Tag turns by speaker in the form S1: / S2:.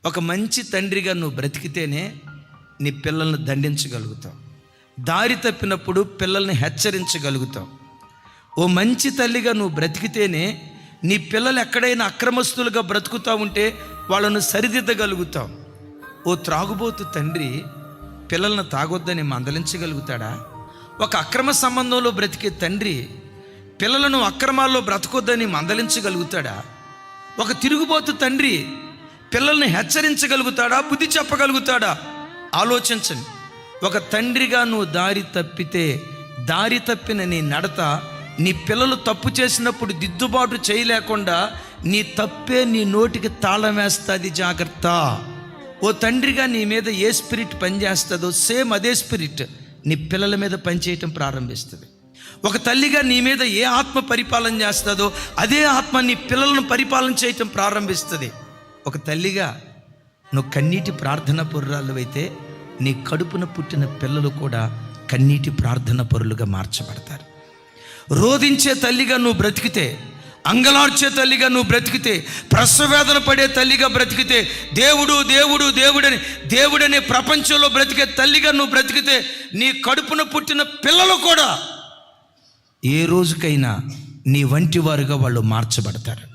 S1: ఒక మంచి తండ్రిగా నువ్వు బ్రతికితేనే నీ పిల్లల్ని దండించగలుగుతావు. దారి తప్పినప్పుడు పిల్లల్ని హెచ్చరించగలుగుతావు. ఓ మంచి తల్లిగా నువ్వు బ్రతికితేనే నీ పిల్లలు ఎక్కడైనా అక్రమస్తులుగా బ్రతుకుతూ ఉంటే వాళ్ళను సరిదిద్దగలుగుతావు. ఓ త్రాగుబోతు తండ్రి పిల్లలను తాగొద్దని మందలించగలుగుతాడా? ఒక అక్రమ సంబంధంలో బ్రతికే తండ్రి పిల్లలను అక్రమాల్లో బ్రతకొద్దని మందలించగలుగుతాడా? ఒక తిరుగుబోతు తండ్రి పిల్లల్ని హెచ్చరించగలుగుతాడా? బుద్ధి చెప్పగలుగుతాడా? ఆలోచించండి. ఒక తండ్రిగా నువ్వు దారి తప్పితే, దారి తప్పిన నీ నడత నీ పిల్లలు తప్పు చేసినప్పుడు దిద్దుబాటు చేయలేకుండా నీ తప్పే నీ నోటికి తాళం వేస్తుంది. జాగ్రత్త. ఓ తండ్రిగా నీ మీద ఏ స్పిరిట్ పనిచేస్తుందో సేమ్ అదే స్పిరిట్ నీ పిల్లల మీద పనిచేయటం ప్రారంభిస్తుంది. ఒక తల్లిగా నీ మీద ఏ ఆత్మ పరిపాలన చేస్తుందో అదే ఆత్మ నీ పిల్లలను పరిపాలన చేయటం ప్రారంభిస్తుంది. ఒక తల్లిగా నువ్వు కన్నీటి ప్రార్థన పరురాలు అయితే నీ కడుపున పుట్టిన పిల్లలు కూడా కన్నీటి ప్రార్థన పరులుగా మార్చబడతారు. రోధించే తల్లిగా నువ్వు బ్రతికితే, అంగలార్చే తల్లిగా నువ్వు బ్రతికితే, ప్రసవేదన పడే తల్లిగా బ్రతికితే, దేవుడు దేవుడు దేవుడని దేవుడనే ప్రపంచంలో బ్రతికే తల్లిగా నువ్వు బ్రతికితే నీ కడుపున పుట్టిన పిల్లలు కూడా ఏ రోజుకైనా నీ వంటి వారుగా వాళ్ళు మార్చబడతారు.